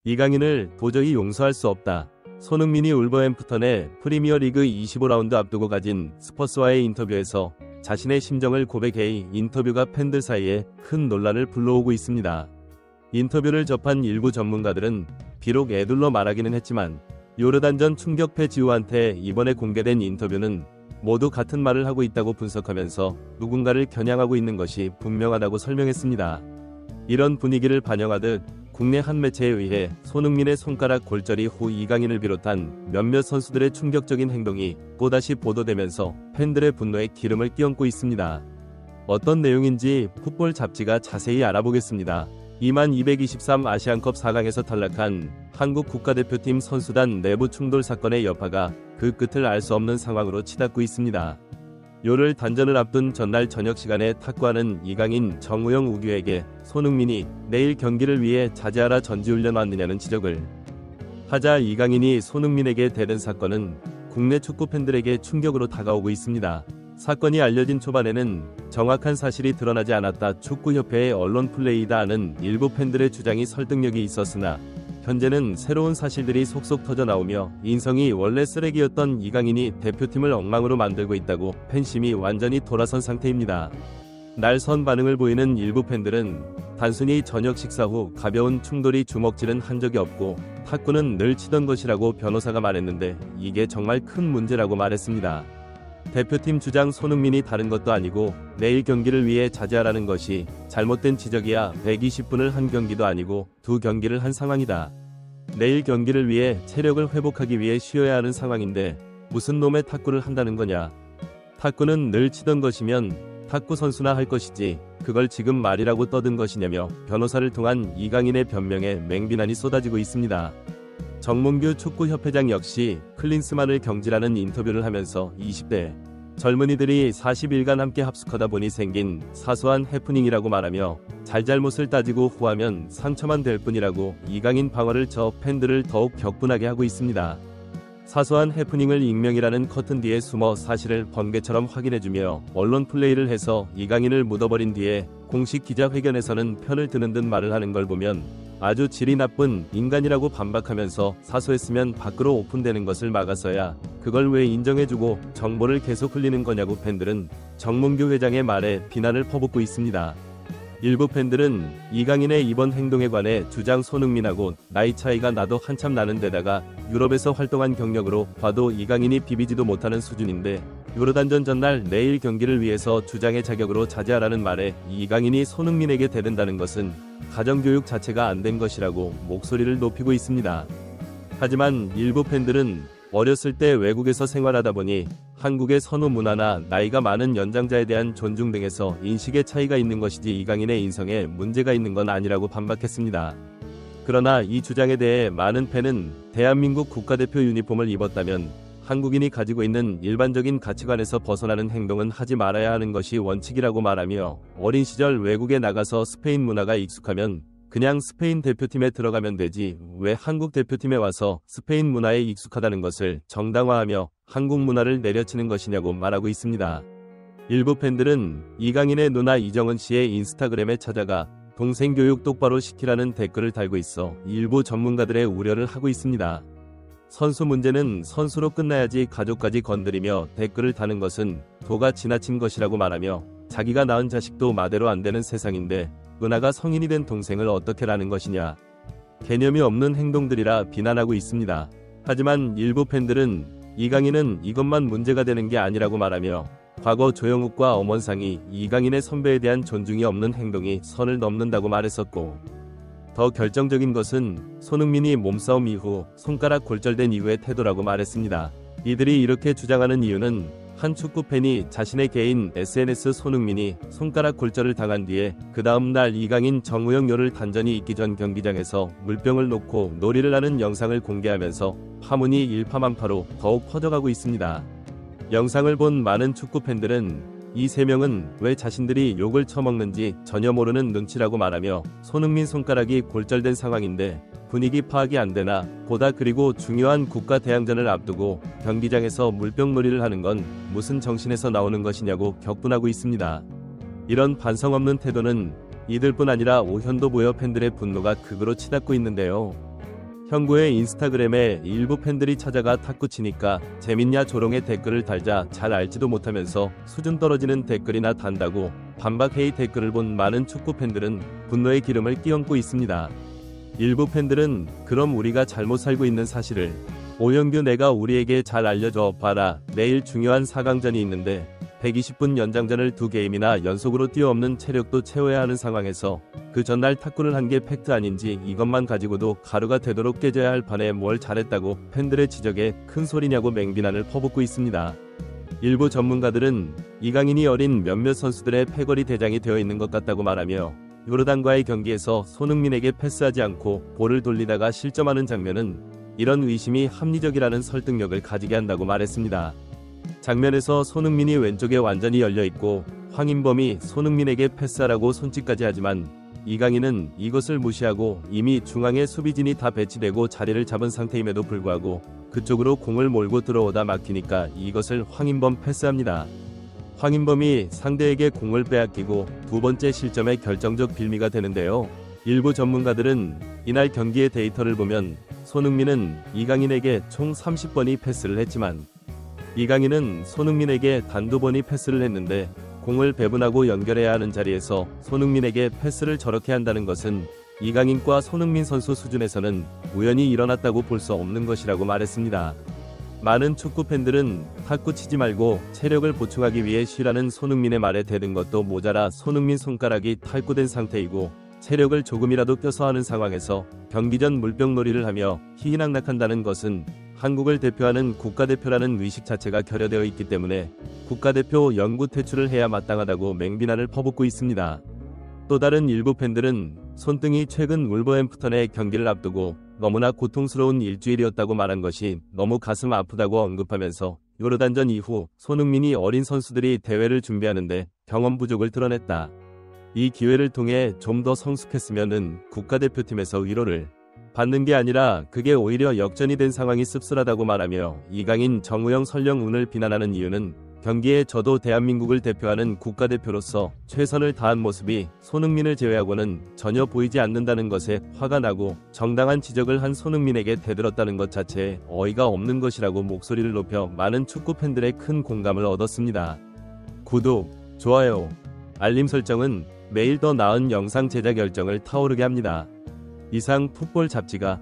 이강인을 도저히 용서할 수 없다. 손흥민이 울버햄프턴의 프리미어리그 25라운드 앞두고 가진 스퍼스와의 인터뷰에서 자신의 심정을 고백해 인터뷰가 팬들 사이에 큰 논란을 불러오고 있습니다. 인터뷰를 접한 일부 전문가들은 비록 애둘러 말하기는 했지만 요르단전 충격패 지우한테 이번에 공개된 인터뷰는 모두 같은 말을 하고 있다고 분석하면서 누군가를 겨냥하고 있는 것이 분명하다고 설명했습니다. 이런 분위기를 반영하듯 국내 한 매체에 의해 손흥민의 손가락 골절이 후 이강인을 비롯한 몇몇 선수들의 충격적인 행동이 또다시 보도되면서 팬들의 분노에 기름을 끼얹고 있습니다. 어떤 내용인지 풋볼 잡지가 자세히 알아보겠습니다. 2223 아시안컵 4강에서 탈락한 한국 국가대표팀 선수단 내부 충돌 사건의 여파가 그 끝을 알 수 없는 상황으로 치닫고 있습니다. 요를 단전을 앞둔 전날 저녁 시간에 탁구하는 이강인, 정우영, 우규에게 손흥민이 내일 경기를 위해 자제하라 전지훈련 왔느냐는 지적을 하자 이강인이 손흥민에게 대든 사건은 국내 축구 팬들에게 충격으로 다가오고 있습니다. 사건이 알려진 초반에는 정확한 사실이 드러나지 않았다, 축구협회의 언론 플레이다 하는 일부 팬들의 주장이 설득력이 있었으나 현재는 새로운 사실들이 속속 터져나오며 인성이 원래 쓰레기였던 이강인이 대표팀을 엉망으로 만들고 있다고 팬심이 완전히 돌아선 상태입니다. 날선 반응을 보이는 일부 팬들은 단순히 저녁 식사 후 가벼운 충돌이 주먹질은 한 적이 없고 탁구는 늘 치던 것이라고 변호사가 말했는데 이게 정말 큰 문제라고 말했습니다. 대표팀 주장 손흥민이 다른 것도 아니고 내일 경기를 위해 자제하라는 것이 잘못된 지적이야. 120분을 한 경기도 아니고 2경기를 한 상황이다. 내일 경기를 위해 체력을 회복하기 위해 쉬어야 하는 상황인데 무슨 놈의 탁구를 한다는 거냐. 탁구는 늘 치던 것이면 탁구 선수나 할 것이지 그걸 지금 말이라고 떠든 것이냐며 변호사를 통한 이강인의 변명에 맹비난이 쏟아지고 있습니다. 정몽규 축구협회장 역시 클린스만을 경질하는 인터뷰를 하면서 20대 젊은이들이 40일간 함께 합숙하다 보니 생긴 사소한 해프닝이라고 말하며 잘잘못을 따지고 후하면 상처만 될 뿐이라고 이강인 방어를 저 팬들을 더욱 격분하게 하고 있습니다. 사소한 해프닝을 익명이라는 커튼 뒤에 숨어 사실을 번개처럼 확인해주며 언론 플레이를 해서 이강인을 묻어버린 뒤에 공식 기자회견에서는 편을 드는 듯 말을 하는 걸 보면 아주 질이 나쁜 인간이라고 반박하면서 사소했으면 밖으로 오픈되는 것을 막았어야 그걸 왜 인정해주고 정보를 계속 흘리는 거냐고 팬들은 정몽규 회장의 말에 비난을 퍼붓고 있습니다. 일부 팬들은 이강인의 이번 행동에 관해 주장 손흥민하고 나이 차이가 나도 한참 나는 데다가 유럽에서 활동한 경력으로 봐도 이강인이 비비지도 못하는 수준인데 요르단전 전날 내일 경기를 위해서 주장의 자격으로 자제하라는 말에 이강인이 손흥민에게 대든다는 것은 가정교육 자체가 안 된 것이라고 목소리를 높이고 있습니다. 하지만 일부 팬들은 어렸을 때 외국에서 생활하다 보니 한국의 선호 문화나 나이가 많은 연장자에 대한 존중 등에서 인식의 차이가 있는 것이지 이강인의 인성에 문제가 있는 건 아니라고 반박했습니다. 그러나 이 주장에 대해 많은 팬은 대한민국 국가대표 유니폼을 입었다면 한국인이 가지고 있는 일반적인 가치관에서 벗어나는 행동은 하지 말아야 하는 것이 원칙이라고 말하며 어린 시절 외국에 나가서 스페인 문화가 익숙하면 그냥 스페인 대표팀에 들어가면 되지 왜 한국 대표팀에 와서 스페인 문화에 익숙하다는 것을 정당화하며 한국 문화를 내려치는 것이냐고 말하고 있습니다. 일부 팬들은 이강인의 누나 이정은 씨의 인스타그램에 찾아가 동생 교육 똑바로 시키라는 댓글을 달고 있어 일부 전문가들의 우려를 하고 있습니다. 선수 문제는 선수로 끝나야지 가족까지 건드리며 댓글을 다는 것은 도가 지나친 것이라고 말하며 자기가 낳은 자식도 마대로 안 되는 세상인데 누나가 성인이 된 동생을 어떻게 라는 것이냐. 개념이 없는 행동들이라 비난하고 있습니다. 하지만 일부 팬들은 이강인은 이것만 문제가 되는 게 아니라고 말하며 과거 조영욱과 엄원상이 이강인의 선배에 대한 존중이 없는 행동이 선을 넘는다고 말했었고 더 결정적인 것은 손흥민이 몸싸움 이후 손가락 골절된 이후의 태도라고 말했습니다. 이들이 이렇게 주장하는 이유는 한 축구팬이 자신의 개인 SNS 손흥민이 손가락 골절을 당한 뒤에 그 다음 날 이강인, 정우영 요를 단전이 있기 전 경기장에서 물병을 놓고 놀이를 하는 영상을 공개하면서 파문이 일파만파로 더욱 퍼져가고 있습니다. 영상을 본 많은 축구팬들은 이 세 명은 왜 자신들이 욕을 처먹는지 전혀 모르는 눈치라고 말하며 손흥민 손가락이 골절된 상황인데 분위기 파악이 안 되나 보다. 그리고 중요한 국가 대항전을 앞두고 경기장에서 물병놀이를 하는 건 무슨 정신에서 나오는 것이냐고 격분하고 있습니다. 이런 반성 없는 태도는 이들뿐 아니라 오현도 모여 팬들의 분노가 극으로 치닫고 있는데요. 형구의 인스타그램에 일부 팬들이 찾아가 탁구 치니까 재밌냐 조롱의 댓글을 달자 잘 알지도 못하면서 수준 떨어지는 댓글이나 단다고 반박 헤이 댓글을 본 많은 축구 팬들은 분노의 기름을 끼얹고 있습니다. 일부 팬들은 그럼 우리가 잘못 살고 있는 사실을 오영규 내가 우리에게 잘 알려줘 봐라. 내일 중요한 4강전이 있는데 120분 연장전을 2게임이나 연속으로 뛰어넘는 체력도 채워야 하는 상황에서 그 전날 탁구를 한 게 팩트 아닌지 이것만 가지고도 가루가 되도록 깨져야 할 판에 뭘 잘했다고 팬들의 지적에 큰 소리냐고 맹비난을 퍼붓고 있습니다. 일부 전문가들은 이강인이 어린 몇몇 선수들의 패거리 대장이 되어 있는 것 같다고 말하며 요르단과의 경기에서 손흥민에게 패스하지 않고 볼을 돌리다가 실점하는 장면은 이런 의심이 합리적이라는 설득력을 가지게 한다고 말했습니다. 장면에서 손흥민이 왼쪽에 완전히 열려있고 황인범이 손흥민에게 패스하라고 손짓까지 하지만 이강인은 이것을 무시하고 이미 중앙에 수비진이 다 배치되고 자리를 잡은 상태임에도 불구하고 그쪽으로 공을 몰고 들어오다 막히니까 이것을 황인범 패스합니다. 황인범이 상대에게 공을 빼앗기고 두 번째 실점의 결정적 빌미가 되는데요. 일부 전문가들은 이날 경기의 데이터를 보면 손흥민은 이강인에게 총 30번이 패스를 했지만 이강인은 손흥민에게 단두 번이 패스를 했는데 공을 배분하고 연결해야 하는 자리에서 손흥민에게 패스를 저렇게 한다는 것은 이강인과 손흥민 선수 수준에서는 우연히 일어났다고 볼 수 없는 것이라고 말했습니다. 많은 축구 팬들은 탁구 치지 말고 체력을 보충하기 위해 쉬라는 손흥민의 말에 대든 것도 모자라 손흥민 손가락이 탈구된 상태이고 체력을 조금이라도 껴서 하는 상황에서 경기 전 물병놀이를 하며 희희낙낙한다는 것은 한국을 대표하는 국가대표라는 의식 자체가 결여되어 있기 때문에 국가대표 영구 퇴출을 해야 마땅하다고 맹비난을 퍼붓고 있습니다. 또 다른 일부 팬들은 손등이 최근 울버햄프턴의 경기를 앞두고 너무나 고통스러운 일주일이었다고 말한 것이 너무 가슴 아프다고 언급하면서 요르단전 이후 손흥민이 어린 선수들이 대회를 준비하는데 경험 부족을 드러냈다. 이 기회를 통해 좀 더 성숙했으면은 국가대표팀에서 위로를 받는 게 아니라 그게 오히려 역전이 된 상황이 씁쓸하다고 말하며 이강인, 정우영, 설령운을 비난하는 이유는 경기에 져도 대한민국을 대표하는 국가대표로서 최선을 다한 모습이 손흥민을 제외하고는 전혀 보이지 않는다는 것에 화가 나고 정당한 지적을 한 손흥민에게 대들었다는 것 자체에 어이가 없는 것이라고 목소리를 높여 많은 축구 팬들의 큰 공감을 얻었습니다. 구독, 좋아요, 알림 설정은 매일 더 나은 영상 제작 열정을 타오르게 합니다. 이상 풋볼 잡지가